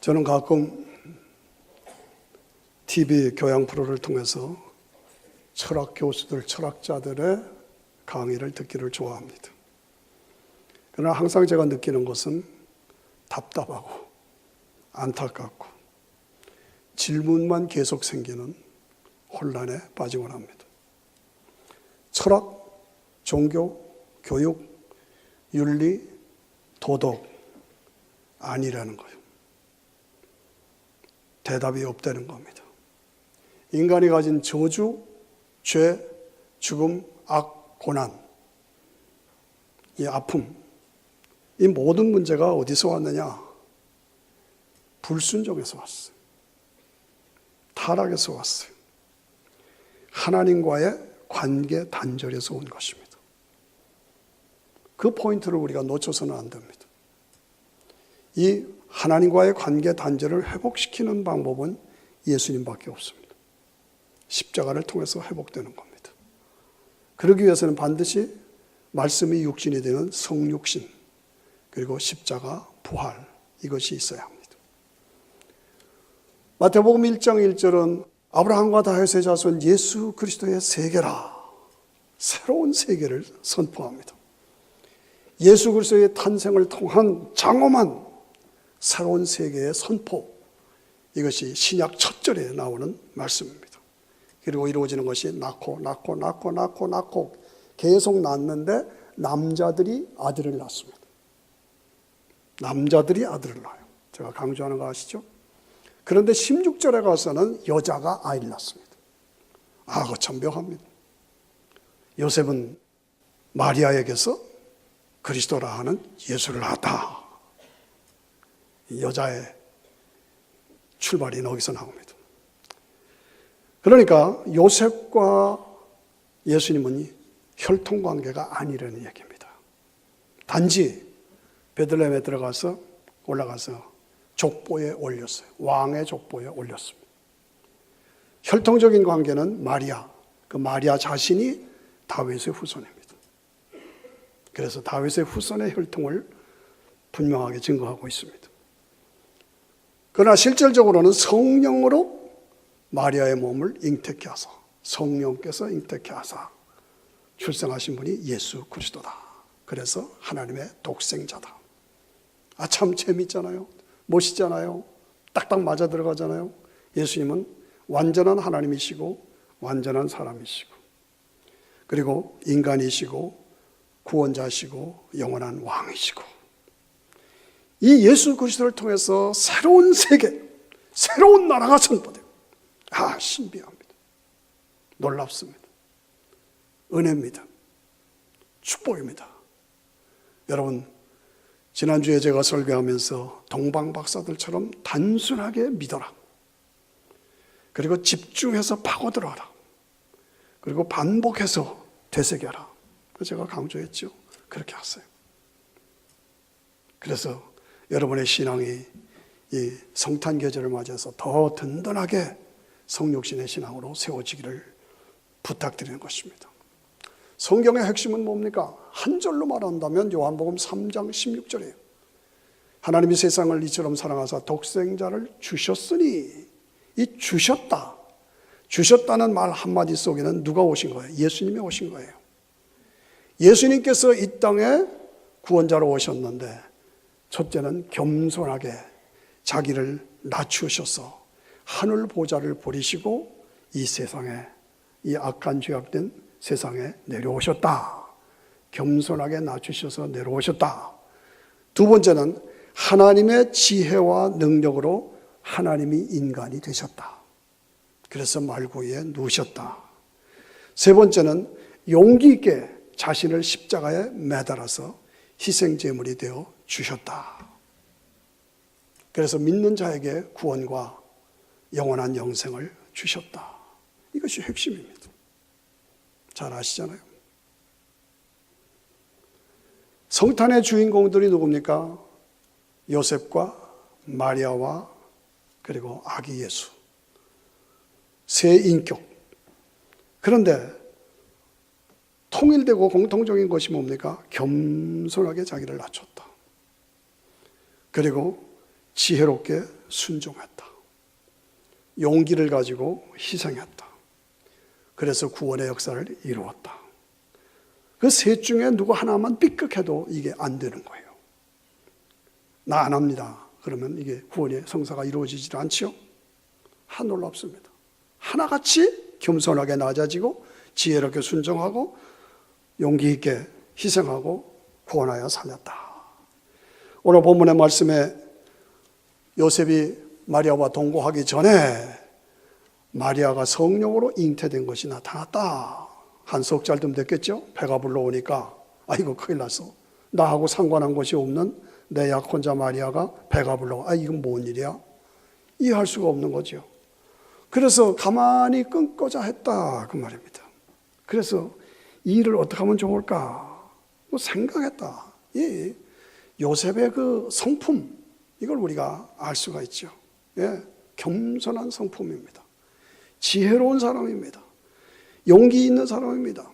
저는 가끔 TV 교양 프로를 통해서 철학 교수들, 철학자들의 강의를 듣기를 좋아합니다. 그러나 항상 제가 느끼는 것은 답답하고 안타깝고 질문만 계속 생기는 혼란에 빠지곤 합니다. 철학, 종교, 교육, 윤리, 도덕 아니라는 거예요. 대답이 없다는 겁니다. 인간이 가진 저주, 죄, 죽음, 악, 고난, 이 아픔, 이 모든 문제가 어디서 왔느냐? 불순종에서 왔어요. 타락에서 왔어요. 하나님과의 관계 단절에서 온 것입니다. 그 포인트를 우리가 놓쳐서는 안 됩니다. 이 하나님과의 관계 단절을 회복시키는 방법은 예수님밖에 없습니다. 십자가를 통해서 회복되는 겁니다. 그러기 위해서는 반드시 말씀이 육신이 되는 성육신, 그리고 십자가, 부활, 이것이 있어야 합니다. 마태복음 1장 1절은 아브라함과 다윗의 자손 예수 그리스도의 세계라, 새로운 세계를 선포합니다. 예수 그리스도의 탄생을 통한 장엄한 새로운 세계의 선포, 이것이 신약 첫 절에 나오는 말씀입니다. 그리고 이루어지는 것이 낳고 계속 낳는데 남자들이 아들을 낳습니다. 남자들이 아들을 낳아요. 제가 강조하는 거 아시죠? 그런데 16절에 가서는 여자가 아이를 낳습니다. 그거 참 묘합니다. 요셉은 마리아에게서 그리스도라 하는 예수를 낳았다. 여자의 출발이 여기서 나옵니다. 그러니까 요셉과 예수님은 혈통관계가 아니라는 얘기입니다. 단지 베들레헴에 올라가서 족보에 올렸어요. 왕의 족보에 올렸습니다. 혈통적인 관계는 마리아, 그 마리아 자신이 다윗의 후손입니다. 그래서 다윗의 후손의 혈통을 분명하게 증거하고 있습니다. 그러나 실질적으로는 성령으로 마리아의 몸을 잉태케 하사, 성령께서 잉태케 하사 출생하신 분이 예수 그리스도다. 그래서 하나님의 독생자다. 참 재밌잖아요. 멋있잖아요. 딱딱 맞아 들어가잖아요. 예수님은 완전한 하나님이시고 완전한 사람이시고, 그리고 인간이시고 구원자시고 영원한 왕이시고, 이 예수 그리스도를 통해서 새로운 세계, 새로운 나라가 선포돼요. 신비합니다. 놀랍습니다. 은혜입니다. 축복입니다. 여러분, 지난주에 제가 설교하면서 동방박사들처럼 단순하게 믿어라. 그리고 집중해서 파고들어라. 그리고 반복해서 되새겨라. 제가 강조했죠. 그렇게 하세요. 그래서 여러분의 신앙이 이 성탄 계절을 맞아서 더 든든하게 성육신의 신앙으로 세워지기를 부탁드리는 것입니다. 성경의 핵심은 뭡니까? 한 절로 말한다면 요한복음 3장 16절이에요. 하나님이 세상을 이처럼 사랑하사 독생자를 주셨으니, 이 주셨다는 말 한마디 속에는 누가 오신 거예요? 예수님이 오신 거예요. 예수님께서 이 땅에 구원자로 오셨는데, 첫째는 겸손하게 자기를 낮추셔서 하늘 보좌를 버리시고 이 세상에, 이 악한 죄악된 세상에 내려오셨다. 겸손하게 낮추셔서 내려오셨다. 두 번째는 하나님의 지혜와 능력으로 하나님이 인간이 되셨다. 그래서 말구이에 누우셨다. 세 번째는 용기 있게 자신을 십자가에 매달아서 희생제물이 되어 주셨다. 그래서 믿는 자에게 구원과 영원한 영생을 주셨다. 이것이 핵심입니다. 잘 아시잖아요. 성탄의 주인공들이 누굽니까? 요셉과 마리아와 그리고 아기 예수. 세 인격. 그런데 통일되고 공통적인 것이 뭡니까? 겸손하게 자기를 낮췄다. 그리고 지혜롭게 순종했다. 용기를 가지고 희생했다. 그래서 구원의 역사를 이루었다. 그 셋 중에 누구 하나만 삐끗해도 이게 안 되는 거예요. 나 안 합니다. 그러면 이게 구원의 성사가 이루어지질 않죠. 놀랍습니다. 하나같이 겸손하게 낮아지고 지혜롭게 순종하고 용기 있게 희생하고 구원하여 살렸다. 오늘 본문의 말씀에 요셉이 마리아와 동거하기 전에 마리아가 성령으로 잉태된 것이 나타났다. 한 석 달쯤 됐겠죠? 배가 불러오니까 이거 큰일 났어. 나하고 상관한 것이 없는 내 약혼자 마리아가 배가 불러와. 이건 뭔 일이야? 이해할 수가 없는 거죠. 그래서 가만히 끊고자 했다 그 말입니다. 그래서 이 일을 어떻게 하면 좋을까 생각했다. 요셉의 그 성품, 이걸 우리가 알 수가 있죠. 겸손한 성품입니다. 지혜로운 사람입니다. 용기 있는 사람입니다.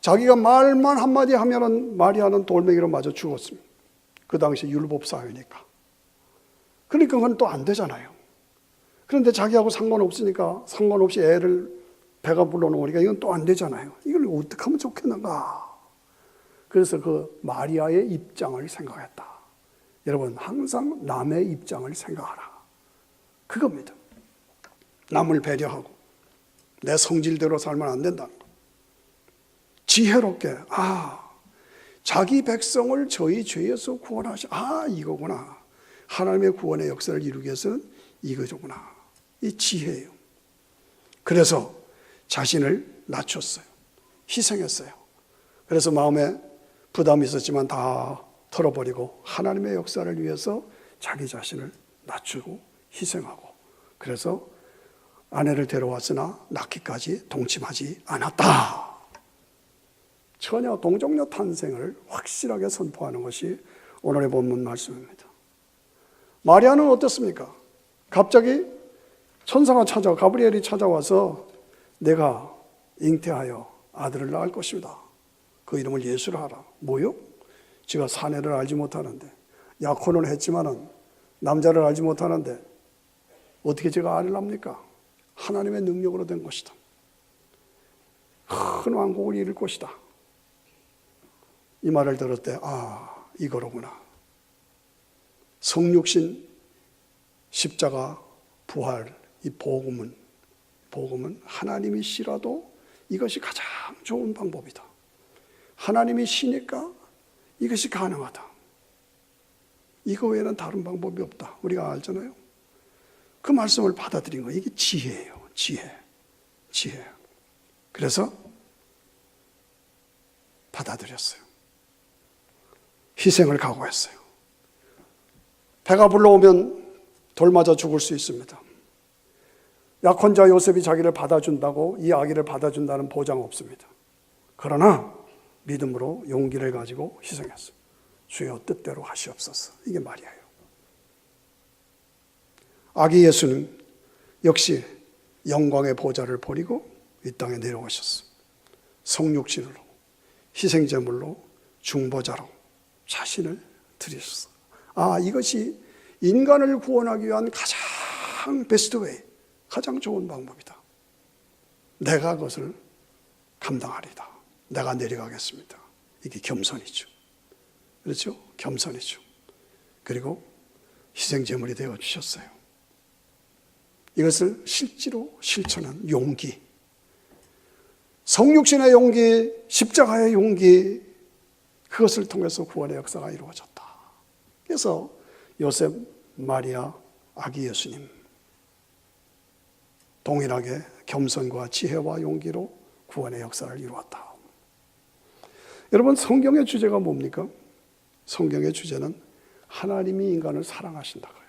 자기가 말만 한마디 하면은 마리아는 돌멩이로 맞아 죽었습니다. 그 당시 율법 사회니까. 그러니까 그건 또 안 되잖아요. 그런데 자기하고 상관없으니까 상관없이 애를 배가 불러놓으니까 이건 또 안 되잖아요. 이걸 어떻게 하면 좋겠는가. 그래서 그 마리아의 입장을 생각했다. 여러분 항상 남의 입장을 생각하라. 그겁니다. 남을 배려하고 내 성질대로 살면 안 된다. 지혜롭게 자기 백성을 저희 죄에서 구원하시. 이거구나. 하나님의 구원의 역사를 이루기 위해서는 이거구나. 이 지혜예요. 그래서 자신을 낮췄어요. 희생했어요. 그래서 마음에 부담이 있었지만 다 털어버리고 하나님의 역사를 위해서 자기 자신을 낮추고 희생하고, 그래서 아내를 데려왔으나 낳기까지 동침하지 않았다. 처녀 동정녀 탄생을 확실하게 선포하는 것이 오늘의 본문 말씀입니다. 마리아는 어떻습니까? 갑자기 천사가 가브리엘이 찾아와서 내가 잉태하여 아들을 낳을 것입니다. 그 이름을 예수라 하라. 뭐요? 제가 사내를 알지 못하는데, 약혼을 했지만은 남자를 알지 못하는데 어떻게 제가 아를 낳습니까? 하나님의 능력으로 된 것이다. 큰 왕국을 이룰 것이다. 이 말을 들을 때 이거로구나. 성육신, 십자가, 부활, 이 복음은 하나님이 시라도 이것이 가장 좋은 방법이다. 하나님이 시니까 이것이 가능하다. 이거 외에는 다른 방법이 없다. 우리가 알잖아요. 그 말씀을 받아들인 거예요. 이게 지혜예요. 지혜. 그래서 받아들였어요. 희생을 각오했어요. 배가 불러오면 돌 맞아 죽을 수 있습니다. 약혼자 요셉이 자기를 받아준다고 이 아기를 받아준다는 보장 없습니다. 그러나 믿음으로 용기를 가지고 희생했어요. 주여 뜻대로 하시옵소서. 이게 말이에요. 아기 예수는 역시 영광의 보좌를 버리고 이 땅에 내려오셨어요. 성육신으로, 희생제물로, 중보자로 자신을 드리셨어요. 이것이 인간을 구원하기 위한 가장 베스트 웨이, 가장 좋은 방법이다. 내가 그것을 감당하리다. 내가 내려가겠습니다. 이게 겸손이죠. 그렇죠? 겸손이죠. 그리고 희생제물이 되어 주셨어요. 이것을 실제로 실천한 용기, 성육신의 용기, 십자가의 용기, 그것을 통해서 구원의 역사가 이루어졌다. 그래서 요셉, 마리아, 아기 예수님 동일하게 겸손과 지혜와 용기로 구원의 역사를 이루었다. 여러분, 성경의 주제가 뭡니까? 성경의 주제는 하나님이 인간을 사랑하신다고요.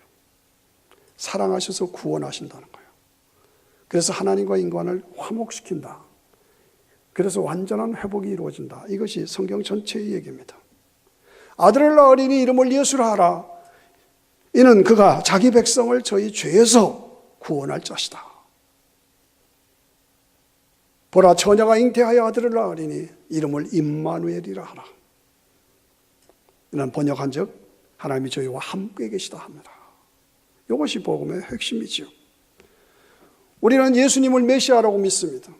사랑하셔서 구원하신다는 거예요. 그래서 하나님과 인간을 화목시킨다. 그래서 완전한 회복이 이루어진다. 이것이 성경 전체의 얘기입니다. 아들을 낳으리니 이름을 예수라 하라. 이는 그가 자기 백성을 저희 죄에서 구원할 자시다. 보라, 처녀가 잉태하여 아들을 낳으리니 이름을 임마누엘이라 하라. 이는 번역한 즉 하나님이 저희와 함께 계시다 합니다. 이것이 복음의 핵심이지요. 우리는 예수님을 메시아라고 믿습니다.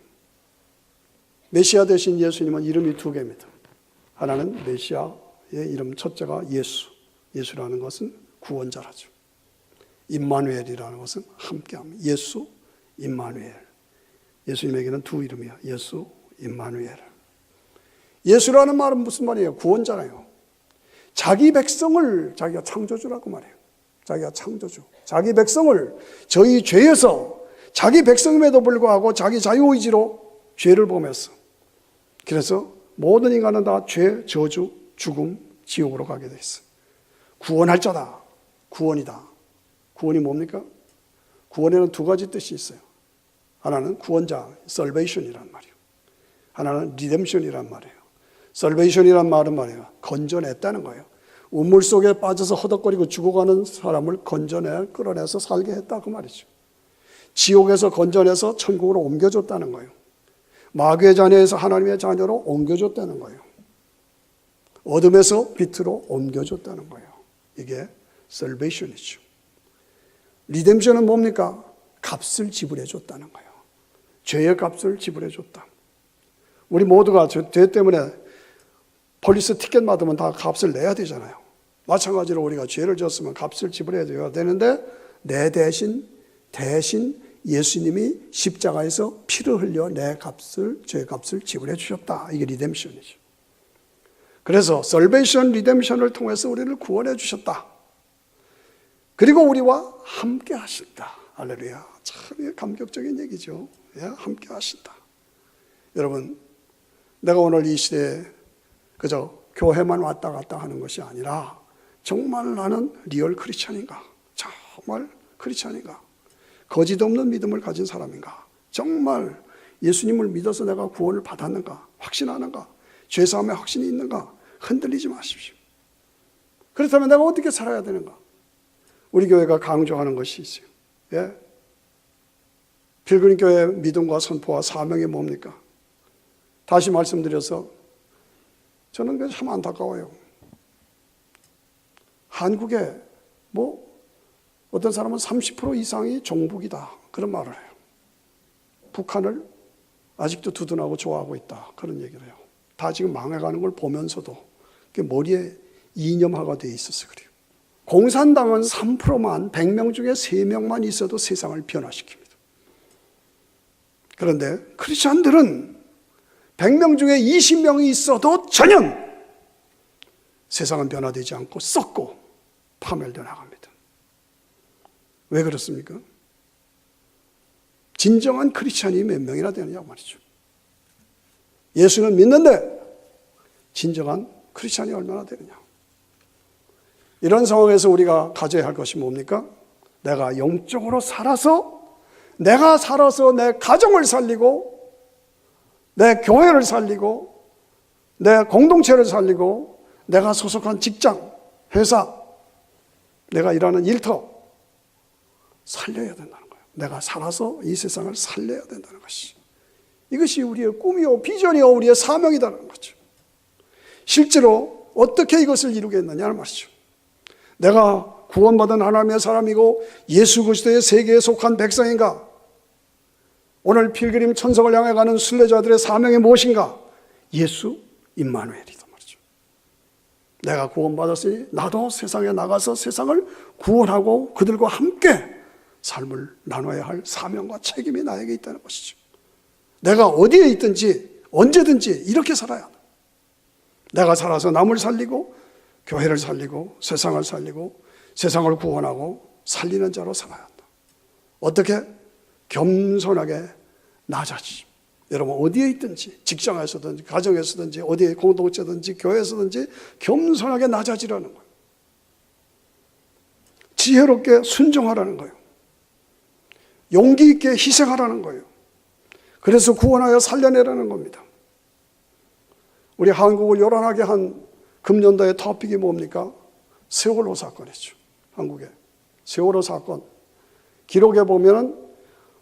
메시아 대신 예수님은 이름이 두 개입니다. 하나는 메시아의 이름 첫째가 예수. 예수라는 것은 구원자라죠. 임마누엘이라는 것은 함께함. 예수, 임마누엘. 예수님에게는 두 이름이야. 예수, 임마누엘. 예수라는 말은 무슨 말이에요? 구원자라요. 자기 백성을 자기가 창조주라고 말해요. 자기가 창조주. 자기 백성을 저희 죄에서 자기 백성임에도 불구하고 자기 자유의지로 죄를 범했어. 그래서 모든 인간은 다 죄, 저주, 죽음, 지옥으로 가게 돼 있어. 구원할 자다. 구원이다. 구원이 뭡니까? 구원에는 두 가지 뜻이 있어요. 하나는 구원자, salvation이란 말이에요. 하나는 redemption이란 말이에요. salvation이란 말은 말이에요. 건져냈다는 거예요. 우물 속에 빠져서 허덕거리고 죽어가는 사람을 끌어내서 살게 했다 그 말이죠. 지옥에서 건져내서 천국으로 옮겨줬다는 거예요. 마귀의 자녀에서 하나님의 자녀로 옮겨줬다는 거예요. 어둠에서 빛으로 옮겨줬다는 거예요. 이게 salvation이죠. redemption은 뭡니까? 값을 지불해줬다는 거예요. 죄의 값을 지불해줬다. 우리 모두가 죄 때문에 폴리스 티켓 받으면 다 값을 내야 되잖아요. 마찬가지로 우리가 죄를 졌으면 값을 지불해야 되는데 내 대신 예수님이 십자가에서 피를 흘려 내 값을, 죄 값을 지불해 주셨다. 이게 리뎀션이죠. 그래서 salvation, redemption을 통해서 우리를 구원해 주셨다. 그리고 우리와 함께 하신다. 할렐루야. 참 감격적인 얘기죠. 예, 함께 하신다. 여러분, 내가 오늘 이 시대에 그저 교회만 왔다 갔다 하는 것이 아니라 정말 나는 리얼 크리스찬인가? 정말 크리스찬인가? 거짓 없는 믿음을 가진 사람인가? 정말 예수님을 믿어서 내가 구원을 받았는가? 확신하는가? 죄사함의 확신이 있는가? 흔들리지 마십시오. 그렇다면 내가 어떻게 살아야 되는가? 우리 교회가 강조하는 것이 있어요. 예? 필그림 교회의 믿음과 선포와 사명이 뭡니까? 다시 말씀드려서 저는 참 안타까워요. 한국에 어떤 사람은 30% 이상이 종북이다 그런 말을 해요. 북한을 아직도 두둔하고 좋아하고 있다 그런 얘기를 해요. 다 지금 망해가는 걸 보면서도 그게 머리에 이념화가 되어 있어서 그래요. 공산당은 3%만 100명 중에 3명만 있어도 세상을 변화시킵니다. 그런데 크리스천들은 100명 중에 20명이 있어도 전혀 세상은 변화되지 않고 썩고 파멸되어 나갑니다. 왜 그렇습니까? 진정한 크리스천이 몇 명이나 되느냐고 말이죠. 예수는 믿는데 진정한 크리스천이 얼마나 되느냐. 이런 상황에서 우리가 가져야 할 것이 뭡니까? 내가 영적으로 살아서 내 가정을 살리고 내 교회를 살리고 내 공동체를 살리고 내가 소속한 직장, 회사, 내가 일하는 일터 살려야 된다는 거예요. 내가 살아서 이 세상을 살려야 된다는 것이. 이것이 우리의 꿈이요 비전이요 우리의 사명이라는 거죠. 실제로 어떻게 이것을 이루겠느냐는 말이죠. 내가 구원받은 하나님의 사람이고 예수 그리스도의 세계에 속한 백성인가? 오늘 필그림 천성을 향해 가는 순례자들의 사명이 무엇인가? 예수 임마누엘이다 말이죠. 내가 구원받았으니 나도 세상에 나가서 세상을 구원하고 그들과 함께 삶을 나눠야 할 사명과 책임이 나에게 있다는 것이죠. 내가 어디에 있든지 언제든지 이렇게 살아야 한다. 내가 살아서 남을 살리고 교회를 살리고 세상을 살리고 세상을 구원하고 살리는 자로 살아야 한다. 어떻게? 겸손하게 낮아지죠. 여러분 어디에 있든지 직장에서든지 가정에서든지 어디에 공동체든지 교회에서든지 겸손하게 낮아지라는 거예요. 지혜롭게 순종하라는 거예요. 용기 있게 희생하라는 거예요. 그래서 구원하여 살려내라는 겁니다. 우리 한국을 요란하게 한 금년도의 토픽이 뭡니까? 세월호 사건이죠. 한국의 세월호 사건. 기록에 보면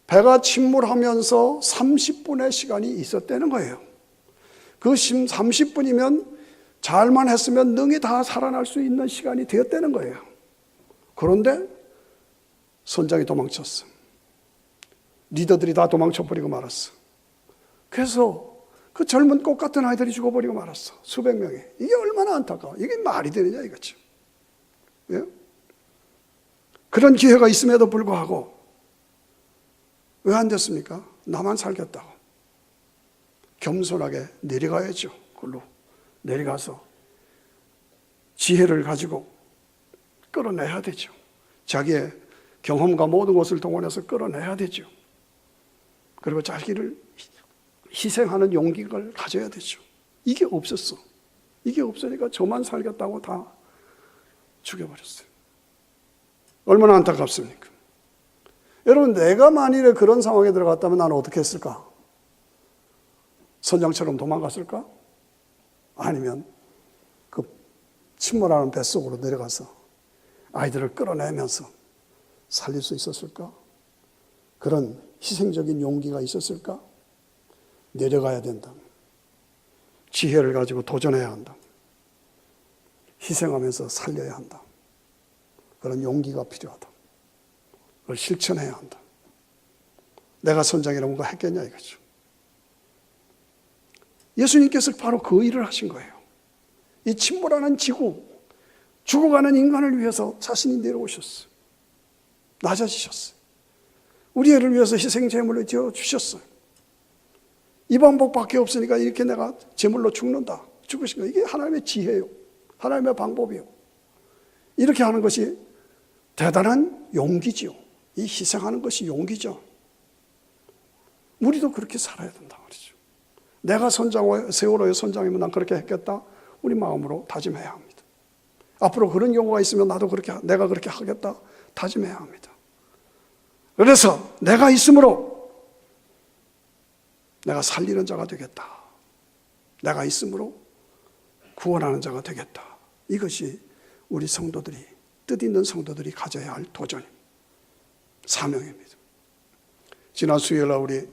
배가 침몰하면서 30분의 시간이 있었다는 거예요. 그 30분이면 잘만 했으면 능히 다 살아날 수 있는 시간이 되었다는 거예요. 그런데 선장이 도망쳤어. 리더들이 다 도망쳐버리고 말았어. 그래서 그 젊은 꽃 같은 아이들이 죽어버리고 말았어. 수백 명이. 이게 얼마나 안타까워. 이게 말이 되느냐 이거지. 예? 그런 기회가 있음에도 불구하고 왜 안 됐습니까? 나만 살겠다고. 겸손하게 내려가야죠. 그걸로 내려가서 지혜를 가지고 끌어내야 되죠. 자기의 경험과 모든 것을 동원해서 끌어내야 되죠. 그리고 자기를 희생하는 용기를 가져야 되죠. 이게 없었어. 이게 없으니까 저만 살겠다고 다 죽여버렸어요. 얼마나 안타깝습니까? 여러분, 내가 만일에 그런 상황에 들어갔다면 나는 어떻게 했을까? 선장처럼 도망갔을까? 아니면 그 침몰하는 뱃속으로 내려가서 아이들을 끌어내면서 살릴 수 있었을까? 그런 희생적인 용기가 있었을까? 내려가야 된다. 지혜를 가지고 도전해야 한다. 희생하면서 살려야 한다. 그런 용기가 필요하다. 그걸 실천해야 한다. 내가 선장이라고 뭔가 했겠냐 이거죠. 예수님께서 바로 그 일을 하신 거예요. 이 침몰하는 지구, 죽어가는 인간을 위해서 자신이 내려오셨어요. 낮아지셨어요. 우리 애를 위해서 희생 제물을 지어 주셨어요. 이 방법밖에 없으니까 이렇게 내가 제물로 죽는다. 죽으신 거. 이게 하나님의 지혜요. 하나님의 방법이요. 이렇게 하는 것이 대단한 용기지요. 이 희생하는 것이 용기죠. 우리도 그렇게 살아야 된다 말이죠. 내가 세월호의 선장이면 난 그렇게 했겠다. 우리 마음으로 다짐해야 합니다. 앞으로 그런 경우가 있으면 나도 내가 그렇게 하겠다. 다짐해야 합니다. 그래서 내가 있으므로 내가 살리는 자가 되겠다. 내가 있으므로 구원하는 자가 되겠다. 이것이 우리 성도들이, 뜻있는 성도들이 가져야 할 도전입니다. 사명입니다. 지난 수요일날 우리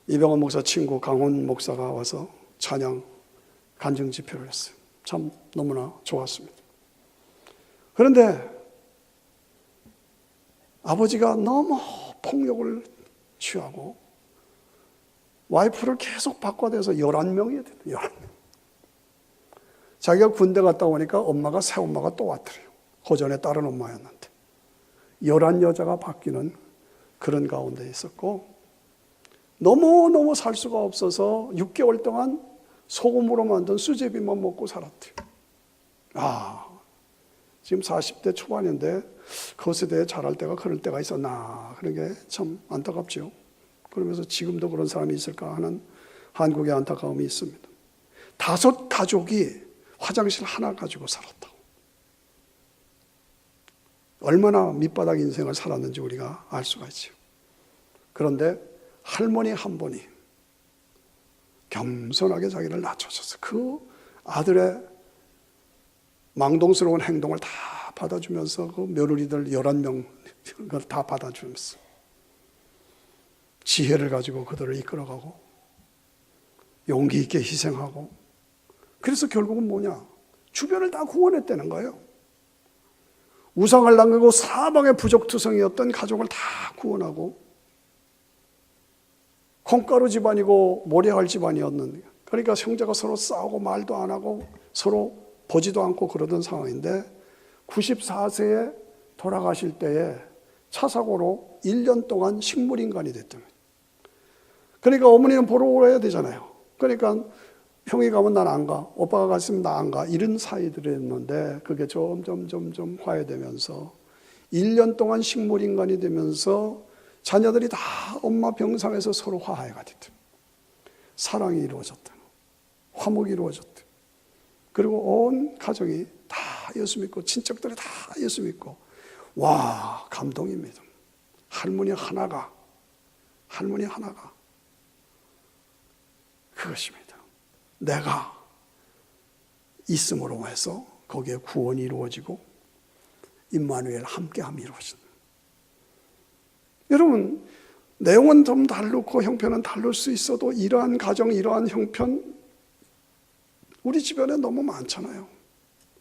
이병헌 목사 친구 강훈 목사가 와서 찬양 간증 집회를 했어요. 참 너무나 좋았습니다. 그런데 아버지가 너무 폭력을 취하고 와이프를 계속 바꿔대서 11명이 됐어요. 11명. 자기가 군대 갔다 오니까 엄마가 새엄마가 또 왔더래요. 호전의 다른 엄마였는데 11여자가 바뀌는 그런 가운데 있었고 너무너무 살 수가 없어서 6개월 동안 소금으로 만든 수제비만 먹고 살았대요. 지금 40대 초반인데 그 세대에 자랄 때가 그럴 때가 있었나 그런 게 참 안타깝죠. 그러면서 지금도 그런 사람이 있을까 하는 한국의 안타까움이 있습니다. 5 가족이 화장실 하나 가지고 살았다고. 얼마나 밑바닥 인생을 살았는지 우리가 알 수가 있죠. 그런데 할머니 한 분이 겸손하게 자기를 낮춰줘서 그 아들의 망동스러운 행동을 다 받아주면서 그 며느리들 11명 그걸 다 받아주면서 지혜를 가지고 그들을 이끌어가고 용기 있게 희생하고 그래서 결국은 뭐냐? 주변을 다 구원했다는 거예요. 우상을 남기고 사방의 부족투성이었던 가족을 다 구원하고 콩가루 집안이고 모래알 집안이었는데 그러니까 형제가 서로 싸우고 말도 안 하고 서로 보지도 않고 그러던 상황인데 94세에 돌아가실 때에 차 사고로 1년 동안 식물인간이 됐다면 그러니까 어머니는 보러 오야 되잖아요. 그러니까 형이 가면 난 안 가, 오빠가 갔으면 나 안 가 이런 사이들이었는데 그게 점점 화해되면서 1년 동안 식물인간이 되면서 자녀들이 다 엄마 병상에서 서로 화해가 됐다. 사랑이 이루어졌다. 화목이 이루어졌다. 그리고 온 가족이 다 예수 믿고 친척들이 다 예수 믿고 와 감동입니다. 할머니 하나가 그것입니다. 내가 있음으로 해서 거기에 구원이 이루어지고 임마누엘 함께함이 이루어진다. 여러분 내용은 좀 다르고 형편은 다를 수 있어도 이러한 가정, 이러한 형편 우리 주변에 너무 많잖아요.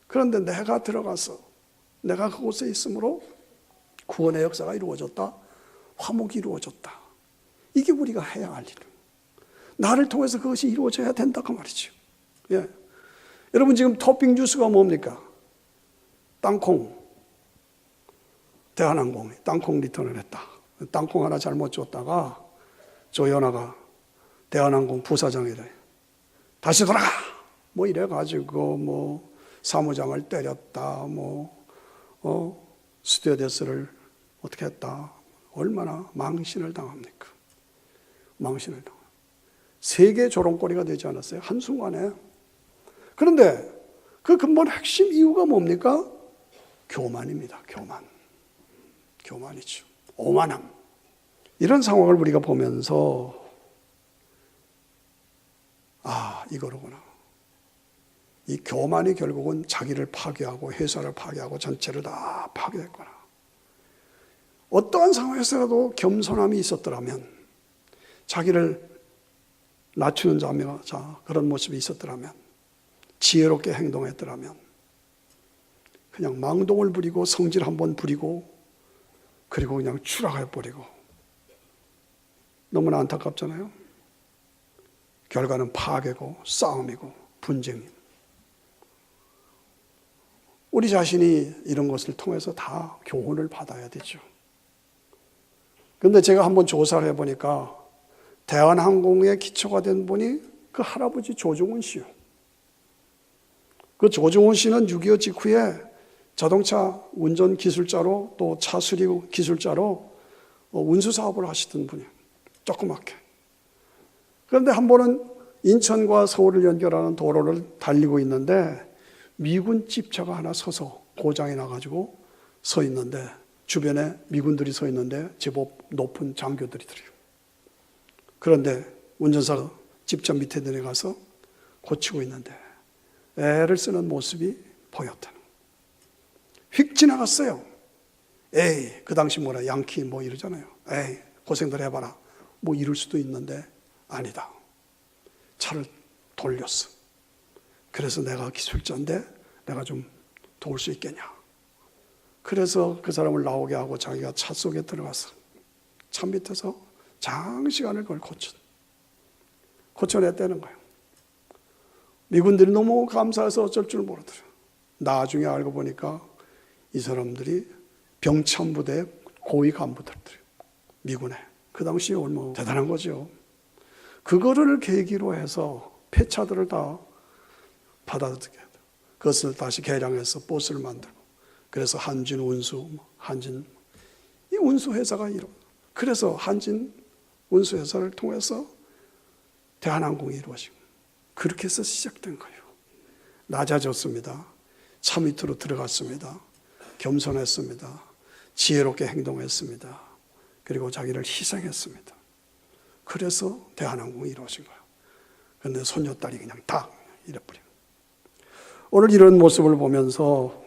그런데 내가 들어가서 내가 그곳에 있으므로 구원의 역사가 이루어졌다. 화목이 이루어졌다. 이게 우리가 해야 할 일. 나를 통해서 그것이 이루어져야 된다 그 말이죠. 예. 여러분 지금 토핑 주스가 뭡니까? 땅콩. 대한항공이 땅콩 리턴을 했다. 땅콩 하나 잘못 줬다가 조연아가 대한항공 부사장이래. 다시 돌아가! 뭐 이래가지고 사무장을 때렸다. 스튜어디스를 어떻게 했다. 얼마나 망신을 당합니까? 망신을 당합니다. 세계 조롱거리가 되지 않았어요? 한순간에. 그런데 그 근본 핵심 이유가 뭡니까? 교만입니다. 교만이죠. 오만함. 이런 상황을 우리가 보면서 이거로구나. 이 교만이 결국은 자기를 파괴하고 회사를 파괴하고 전체를 다 파괴했구나. 어떠한 상황에서라도 겸손함이 있었더라면, 자기를 낮추는 자며 그런 모습이 있었더라면, 지혜롭게 행동했더라면, 그냥 망동을 부리고 성질 한번 부리고 그리고 그냥 추락해버리고, 너무나 안타깝잖아요. 결과는 파괴고 싸움이고 분쟁이고. 우리 자신이 이런 것을 통해서 다 교훈을 받아야 되죠. 그런데 제가 한번 조사를 해보니까 대한항공의 기초가 된 분이 그 할아버지 조중훈 씨요. 그 조중훈 씨는 6.25 직후에 자동차 운전 기술자로 또 차 수리 기술자로 운수 사업을 하시던 분이에요. 조그맣게. 그런데 한 번은 인천과 서울을 연결하는 도로를 달리고 있는데 미군 집차가 하나 서서 고장이 나가지고 서 있는데 주변에 미군들이 서 있는데 제법 높은 장교들이더래요. 그런데 운전사가 집차 밑에 내려가서 고치고 있는데 애를 쓰는 모습이 보였다는. 휙 지나갔어요. 에이, 그 당시 양키 이러잖아요. 에이, 고생들 해봐라. 이럴 수도 있는데 아니다. 차를 돌렸어. 그래서 내가 기술자인데 내가 좀 도울 수 있겠냐. 그래서 그 사람을 나오게 하고 자기가 차 속에 들어가서 차 밑에서 장시간을 그걸 고쳐냈다는 거예요. 미군들이 너무 감사해서 어쩔 줄 모르더래요. 나중에 알고 보니까 이 사람들이 병참부대 고위 간부들이에요. 미군에. 그 당시에 얼마나 대단한 거죠. 그거를 계기로 해서 폐차들을 다 받아들게 돼요. 그것을 다시 개량해서 버스를 만들고, 그래서 한진 운수, 이 운수 회사가 그래서 한진 운수 회사를 통해서 대한항공이 이루어지고, 그렇게 해서 시작된 거예요. 낮아졌습니다. 차 밑으로 들어갔습니다. 겸손했습니다. 지혜롭게 행동했습니다. 그리고 자기를 희생했습니다. 그래서 대한항공이 이루어진 거예요. 그런데 손녀딸이 그냥 딱 이래버려요. 오늘 이런 모습을 보면서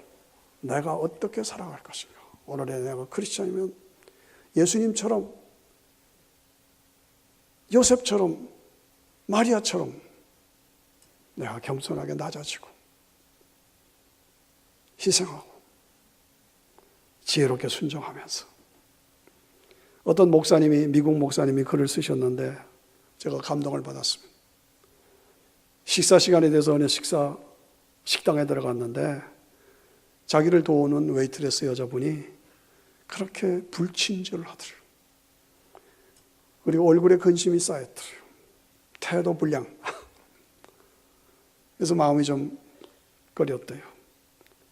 내가 어떻게 살아갈 것인가. 오늘의 내가 크리스찬이면 예수님처럼, 요셉처럼, 마리아처럼 내가 겸손하게 낮아지고 희생하고 지혜롭게 순종하면서. 어떤 목사님이, 미국 목사님이 글을 쓰셨는데 제가 감동을 받았습니다. 식사 시간에 돼서 어느 식당에 들어갔는데 자기를 도우는 웨이트레스 여자분이 그렇게 불친절을 하더래요. 그리고 얼굴에 근심이 쌓였더래요. 태도 불량. 그래서 마음이 좀 꺼렸대요.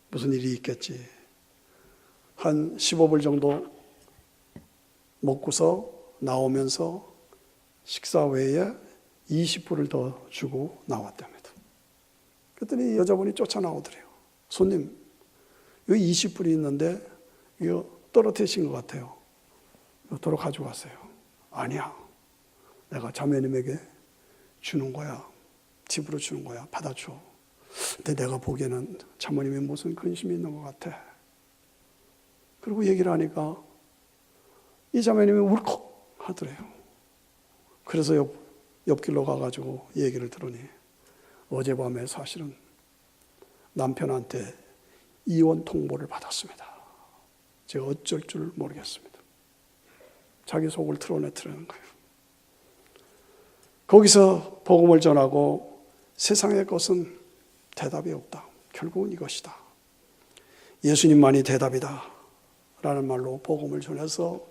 무슨 일이 있겠지. 한 15불 정도 먹고서 나오면서 식사 외에 20불을 더 주고 나왔답니다. 그랬더니 여자분이 쫓아나오더래요. 손님, 여기 20불이 있는데 이거 떨어뜨리신 것 같아요. 이거 도로 가져가세요. 아니야. 내가 자매님에게 주는 거야. 팁으로 주는 거야. 받아줘. 근데 내가 보기에는 자매님이 무슨 근심이 있는 것 같아. 그리고 얘기를 하니까 이 자매님이 울컥 하더래요. 그래서 옆길로 가가지고 얘기를 들으니 어젯밤에 사실은 남편한테 이혼 통보를 받았습니다. 제가 어쩔 줄 모르겠습니다. 자기 속을 털어내는 거예요. 거기서 복음을 전하고 세상의 것은 대답이 없다. 결국은 이것이다. 예수님만이 대답이다. 라는 말로 복음을 전해서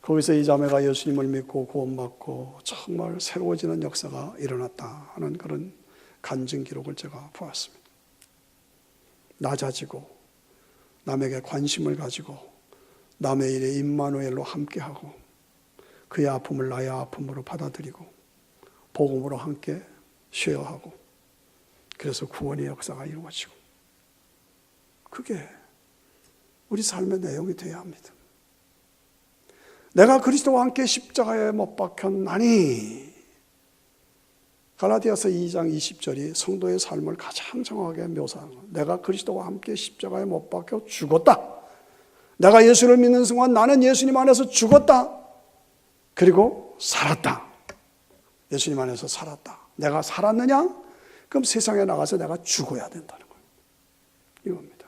거기서 이 자매가 예수님을 믿고 구원받고 정말 새로워지는 역사가 일어났다 하는 그런 간증 기록을 제가 보았습니다. 낮아지고 남에게 관심을 가지고 남의 일에 임마누엘로 함께하고 그의 아픔을 나의 아픔으로 받아들이고 복음으로 함께 쉐어하고 그래서 구원의 역사가 이루어지고 그게 우리 삶의 내용이 되어야 합니다. 내가 그리스도와 함께 십자가에 못 박혔나니 갈라디아서 2장 20절이 성도의 삶을 가장 정확하게 묘사하는 거예요. 내가 그리스도와 함께 십자가에 못 박혀 죽었다. 내가 예수를 믿는 순간 나는 예수님 안에서 죽었다. 그리고 살았다. 예수님 안에서 살았다. 내가 살았느냐? 그럼 세상에 나가서 내가 죽어야 된다는 거예요. 이겁니다.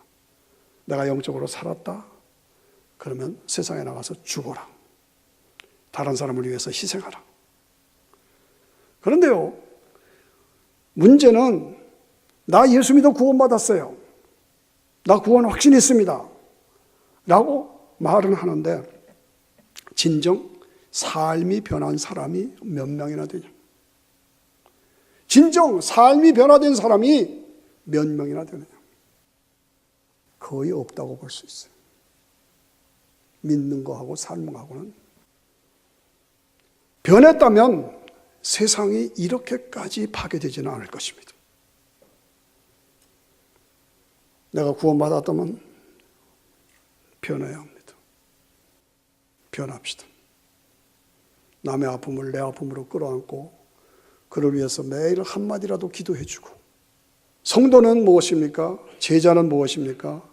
내가 영적으로 살았다. 그러면 세상에 나가서 죽어라. 다른 사람을 위해서 희생하라. 그런데요, 문제는 나 예수 믿어 구원받았어요. 나 구원 확신이 있습니다. 라고 말은 하는데 진정 삶이 변한 사람이 몇 명이나 되냐? 진정 삶이 변화된 사람이 몇 명이나 되느냐? 거의 없다고 볼 수 있어요. 믿는 거하고 삶은 거하고는. 변했다면 세상이 이렇게까지 파괴되지는 않을 것입니다. 내가 구원받았다면 변해야 합니다. 변합시다. 남의 아픔을 내 아픔으로 끌어안고 그를 위해서 매일 한마디라도 기도해주고 성도는 무엇입니까? 제자는 무엇입니까?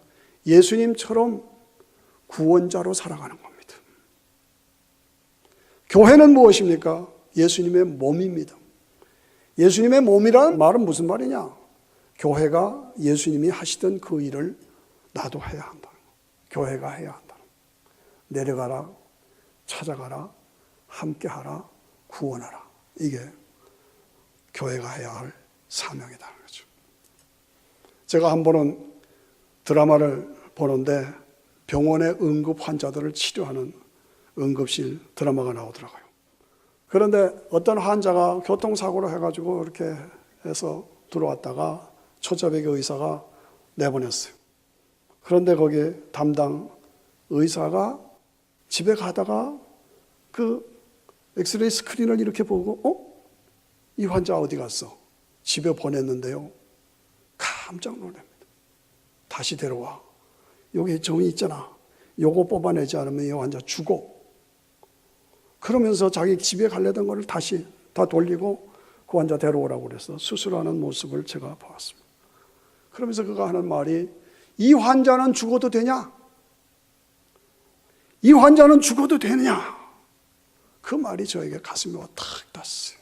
예수님처럼 구원자로 살아가는 겁니다. 교회는 무엇입니까? 예수님의 몸입니다. 예수님의 몸이라는 말은 무슨 말이냐? 교회가 예수님이 하시던 그 일을 나도 해야 한다. 교회가 해야 한다. 내려가라, 찾아가라, 함께하라, 구원하라. 이게 교회가 해야 할 사명이다. 그렇죠. 제가 한 번은 드라마를 보는데 병원의 응급 환자들을 치료하는 응급실 드라마가 나오더라고요. 그런데 어떤 환자가 교통사고를 해가지고 이렇게 해서 들어왔다가 초저백의 의사가 내보냈어요. 그런데 거기 담당 의사가 집에 가다가 그 엑스레이 스크린을 이렇게 보고 이 환자 어디 갔어? 집에 보냈는데요. 깜짝 놀랍니다. 다시 데려와. 여기 정이 있잖아. 요거 뽑아내지 않으면 이 환자 죽어. 그러면서 자기 집에 가려던 거를 다시 다 돌리고 그 환자 데려오라고 그래서 수술하는 모습을 제가 보았습니다. 그러면서 그가 하는 말이 이 환자는 죽어도 되냐? 이 환자는 죽어도 되느냐? 그 말이 저에게 가슴에 와 탁 닿았어요.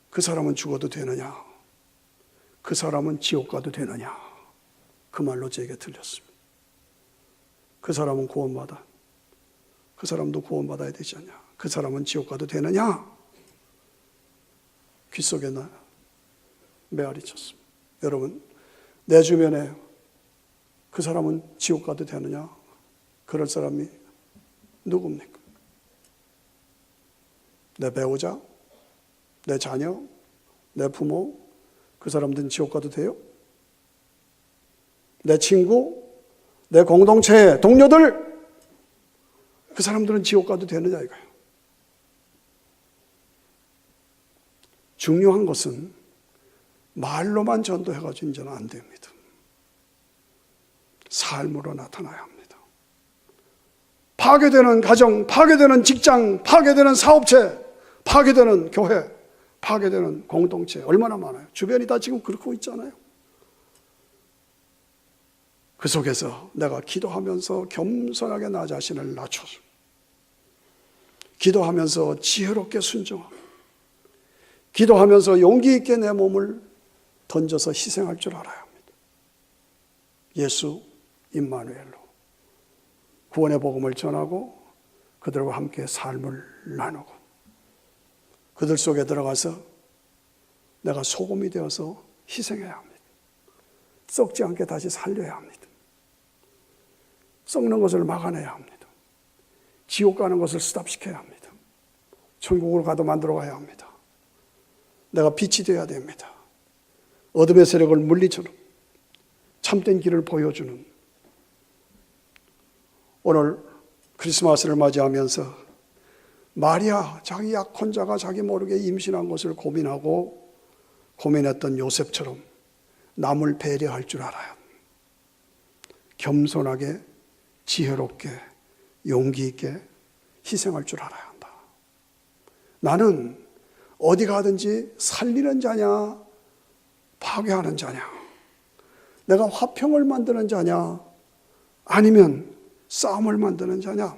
그 사람은 죽어도 되느냐? 그 사람은 지옥 가도 되느냐? 그 말로 저에게 들렸습니다. 그 사람은 구원받아. 그 사람도 구원받아야 되지 않냐? 그 사람은 지옥 가도 되느냐? 귀 속에 메아리 쳤습니다. 여러분, 내 주변에 그 사람은 지옥 가도 되느냐? 그럴 사람이 누굽니까? 내 배우자? 내 자녀? 내 부모? 그 사람들은 지옥 가도 돼요? 내 친구? 내 공동체, 동료들? 그 사람들은 지옥 가도 되느냐 이거예요. 중요한 것은 말로만 전도해가지고 이제는 안 됩니다. 삶으로 나타나야 합니다. 파괴되는 가정, 파괴되는 직장, 파괴되는 사업체, 파괴되는 교회, 파괴되는 공동체 얼마나 많아요. 주변이 다 지금 그렇고 있잖아요. 그 속에서 내가 기도하면서 겸손하게 나 자신을 낮춰서 기도하면서 지혜롭게 순종하고 기도하면서 용기 있게 내 몸을 던져서 희생할 줄 알아야 합니다. 예수 임마누엘로 구원의 복음을 전하고 그들과 함께 삶을 나누고 그들 속에 들어가서 내가 소금이 되어서 희생해야 합니다. 썩지 않게 다시 살려야 합니다. 썩는 것을 막아내야 합니다. 지옥 가는 것을 스탑시켜야 합니다. 천국으로 가도 만들어 가야 합니다. 내가 빛이 되어야 됩니다. 어둠의 세력을 물리치는 참된 길을 보여주는 오늘 크리스마스를 맞이하면서 마리아 자기 약혼자가 자기 모르게 임신한 것을 고민하고 고민했던 요셉처럼 남을 배려할 줄 알아요. 겸손하게 지혜롭게 용기 있게 희생할 줄 알아야 한다. 나는 어디 가든지 살리는 자냐 파괴하는 자냐, 내가 화평을 만드는 자냐 아니면 싸움을 만드는 자냐.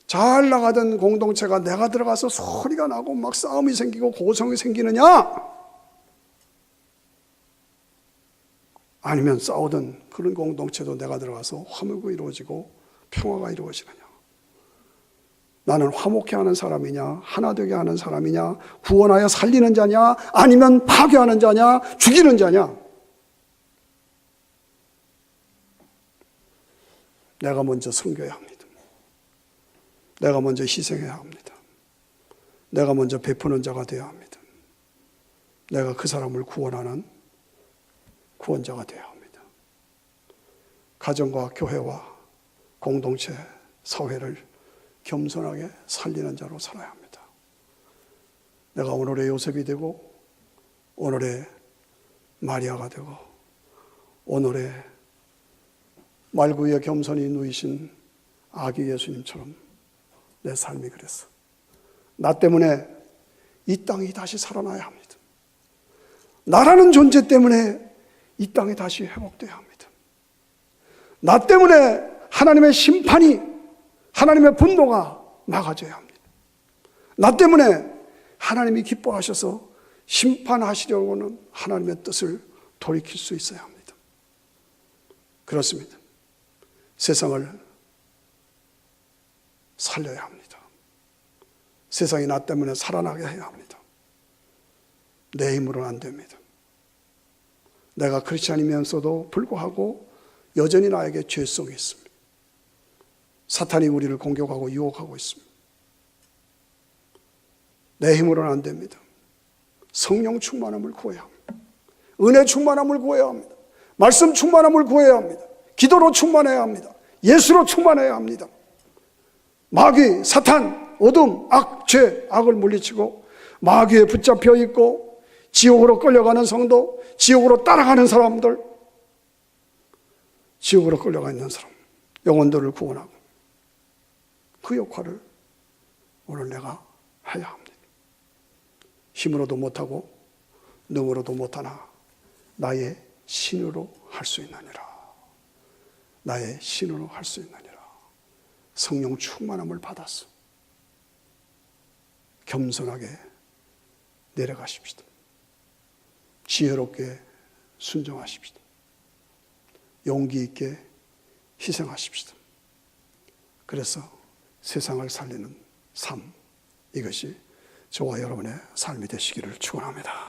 잘 나가던 공동체가 내가 들어가서 소리가 나고 막 싸움이 생기고 고성이 생기느냐, 아니면 싸우던 그런 공동체도 내가 들어가서 화목이 이루어지고 평화가 이루어지느냐. 나는 화목해 하는 사람이냐 하나 되게 하는 사람이냐, 구원하여 살리는 자냐 아니면 파괴하는 자냐 죽이는 자냐. 내가 먼저 섬겨야 합니다. 내가 먼저 희생해야 합니다. 내가 먼저 베푸는 자가 되어야 합니다. 내가 그 사람을 구원하는 구원자가 되어야 합니다. 가정과 교회와 공동체, 사회를 겸손하게 살리는 자로 살아야 합니다. 내가 오늘의 요셉이 되고 오늘의 마리아가 되고 오늘의 말구에 겸손히 누이신 아기 예수님처럼 내 삶이 그랬어. 나 때문에 이 땅이 다시 살아나야 합니다. 나라는 존재 때문에 이 땅이 다시 회복돼야 합니다. 나 때문에 하나님의 심판이, 하나님의 분노가 막아져야 합니다. 나 때문에 하나님이 기뻐하셔서 심판하시려고는 하나님의 뜻을 돌이킬 수 있어야 합니다. 그렇습니다. 세상을 살려야 합니다. 세상이 나 때문에 살아나게 해야 합니다. 내 힘으로는 안 됩니다. 내가 크리스찬이면서도 불구하고 여전히 나에게 죄성이 있습니다. 사탄이 우리를 공격하고 유혹하고 있습니다. 내 힘으로는 안 됩니다. 성령 충만함을 구해야 합니다. 은혜 충만함을 구해야 합니다. 말씀 충만함을 구해야 합니다. 기도로 충만해야 합니다. 예수로 충만해야 합니다. 마귀, 사탄, 어둠, 악, 죄, 악을 물리치고 마귀에 붙잡혀 있고 지옥으로 끌려가는 성도, 지옥으로 따라가는 사람들, 지옥으로 끌려가 있는 사람, 영혼들을 구원하고 그 역할을 오늘 내가 해야 합니다. 힘으로도 못하고 능으로도 못하나 나의 신으로 할 수 있느니라. 나의 신으로 할 수 있느니라. 성령 충만함을 받았어. 겸손하게 내려가십시다. 지혜롭게 순종하십시다. 용기 있게 희생하십시다. 그래서 세상을 살리는 삶, 이것이 저와 여러분의 삶이 되시기를 축원합니다.